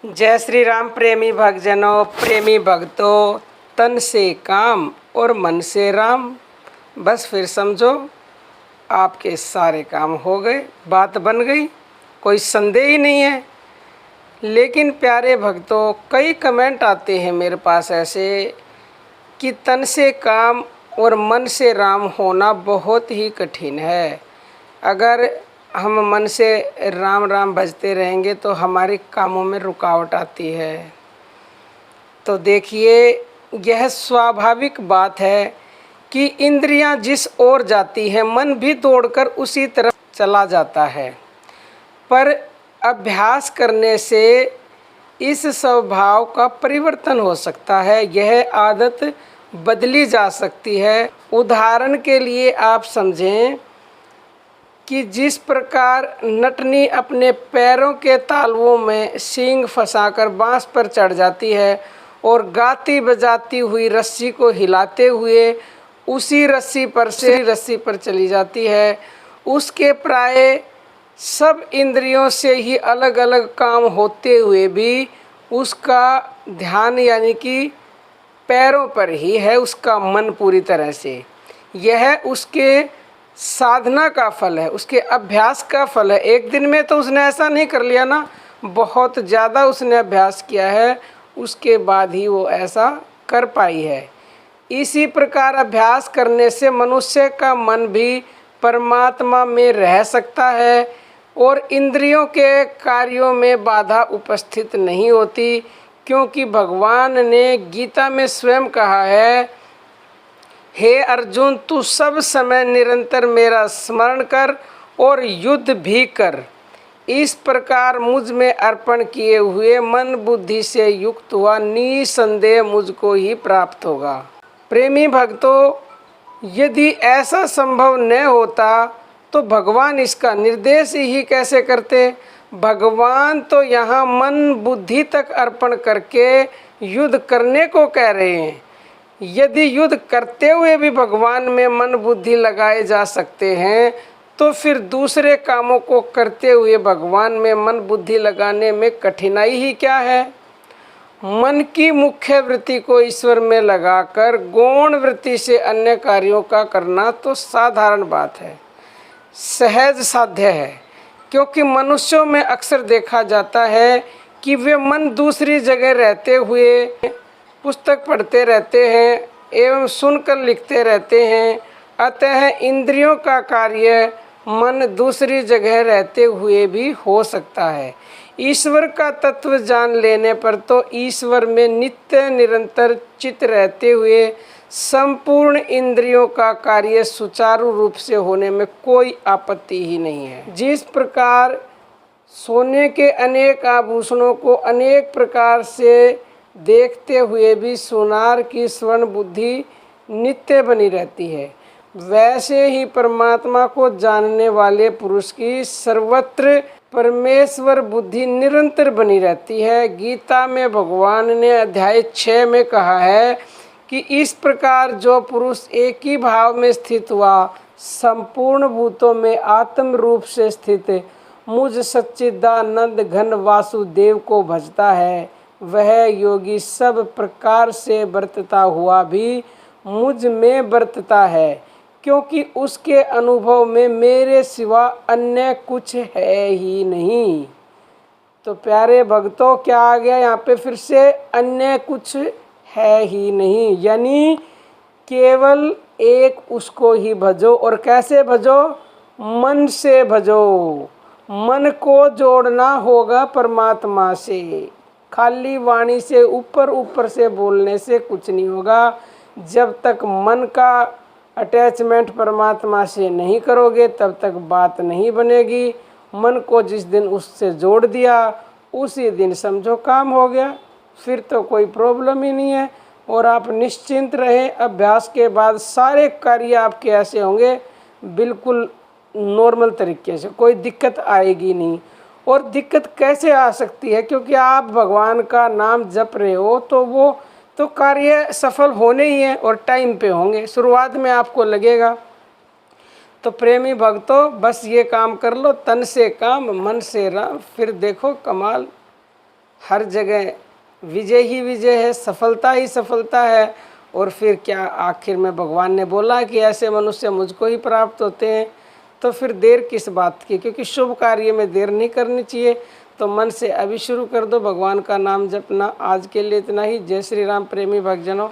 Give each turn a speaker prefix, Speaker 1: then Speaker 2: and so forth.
Speaker 1: जय श्री राम। प्रेमी भक्तजनों, प्रेमी भक्तों, तन से काम और मन से राम। बस फिर समझो आपके सारे काम हो गए, बात बन गई, कोई संदेह ही नहीं है। लेकिन प्यारे भक्तों, कई कमेंट आते हैं मेरे पास ऐसे कि तन से काम और मन से राम होना बहुत ही कठिन है। अगर हम मन से राम राम भजते रहेंगे तो हमारे कामों में रुकावट आती है। तो देखिए, यह स्वाभाविक बात है कि इंद्रियां जिस ओर जाती हैं मन भी दौड़कर उसी तरफ चला जाता है। पर अभ्यास करने से इस स्वभाव का परिवर्तन हो सकता है, यह आदत बदली जा सकती है। उदाहरण के लिए आप समझें कि जिस प्रकार नटनी अपने पैरों के तालवों में सींग फंसाकर बांस पर चढ़ जाती है और गाती बजाती हुई रस्सी को हिलाते हुए उसी रस्सी पर चली जाती है, उसके प्राय सब इंद्रियों से ही अलग अलग काम होते हुए भी उसका ध्यान यानी कि पैरों पर ही है, उसका मन पूरी तरह से। यह उसके साधना का फल है, उसके अभ्यास का फल है। एक दिन में तो उसने ऐसा नहीं कर लिया ना, बहुत ज़्यादा उसने अभ्यास किया है, उसके बाद ही वो ऐसा कर पाई है। इसी प्रकार अभ्यास करने से मनुष्य का मन भी परमात्मा में रह सकता है और इंद्रियों के कार्यों में बाधा उपस्थित नहीं होती, क्योंकि भगवान ने गीता में स्वयं कहा है, हे अर्जुन, तू सब समय निरंतर मेरा स्मरण कर और युद्ध भी कर। इस प्रकार मुझ में अर्पण किए हुए मन बुद्धि से युक्त हुआ निसंदेह मुझको ही प्राप्त होगा। प्रेमी भक्तों, यदि ऐसा संभव न होता तो भगवान इसका निर्देश ही कैसे करते। भगवान तो यहाँ मन बुद्धि तक अर्पण करके युद्ध करने को कह रहे हैं। यदि युद्ध करते हुए भी भगवान में मन बुद्धि लगाए जा सकते हैं तो फिर दूसरे कामों को करते हुए भगवान में मन बुद्धि लगाने में कठिनाई ही क्या है। मन की मुख्य वृत्ति को ईश्वर में लगाकर गौण वृत्ति से अन्य कार्यों का करना तो साधारण बात है, सहज साध्य है। क्योंकि मनुष्यों में अक्सर देखा जाता है कि वे मन दूसरी जगह रहते हुए पुस्तक पढ़ते रहते हैं एवं सुनकर लिखते रहते हैं। अतः इंद्रियों का कार्य मन दूसरी जगह रहते हुए भी हो सकता है। ईश्वर का तत्व जान लेने पर तो ईश्वर में नित्य निरंतर चित्त रहते हुए संपूर्ण इंद्रियों का कार्य सुचारू रूप से होने में कोई आपत्ति ही नहीं है। जिस प्रकार सोने के अनेक आभूषणों को अनेक प्रकार से देखते हुए भी सोनार की स्वर्ण बुद्धि नित्य बनी रहती है, वैसे ही परमात्मा को जानने वाले पुरुष की सर्वत्र परमेश्वर बुद्धि निरंतर बनी रहती है। गीता में भगवान ने अध्याय 6 में कहा है कि इस प्रकार जो पुरुष एक ही भाव में स्थित हुआ संपूर्ण भूतों में आत्म रूप से स्थित मुझ सच्चिदानंद घन वासुदेव को भजता है, वह योगी सब प्रकार से बरतता हुआ भी मुझ में बरतता है, क्योंकि उसके अनुभव में मेरे सिवा अन्य कुछ है ही नहीं। तो प्यारे भक्तों, क्या आ गया यहाँ पे फिर से, अन्य कुछ है ही नहीं, यानी केवल एक उसको ही भजो। और कैसे भजो? मन से भजो। मन को जोड़ना होगा परमात्मा से। खाली वाणी से ऊपर ऊपर से बोलने से कुछ नहीं होगा। जब तक मन का अटैचमेंट परमात्मा से नहीं करोगे तब तक बात नहीं बनेगी। मन को जिस दिन उससे जोड़ दिया उसी दिन समझो काम हो गया, फिर तो कोई प्रॉब्लम ही नहीं है। और आप निश्चिंत रहें, अभ्यास के बाद सारे कार्य आपके ऐसे होंगे बिल्कुल नॉर्मल तरीके से, कोई दिक्कत आएगी नहीं। और दिक्कत कैसे आ सकती है? क्योंकि आप भगवान का नाम जप रहे हो तो वो तो कार्य सफल होने ही है और टाइम पे होंगे। शुरुआत में आपको लगेगा। तो प्रेमी भक्तों, बस ये काम कर लो, तन से काम मन से राम, फिर देखो कमाल। हर जगह विजय ही विजय है, सफलता ही सफलता है। और फिर क्या आखिर में भगवान ने बोला कि ऐसे मनुष्य मुझको ही प्राप्त होते हैं, तो फिर देर किस बात की, क्योंकि शुभ कार्य में देर नहीं करनी चाहिए। तो मन से अभी शुरू कर दो भगवान का नाम जपना। आज के लिए इतना ही। जय श्री राम प्रेमी भक्तजनों।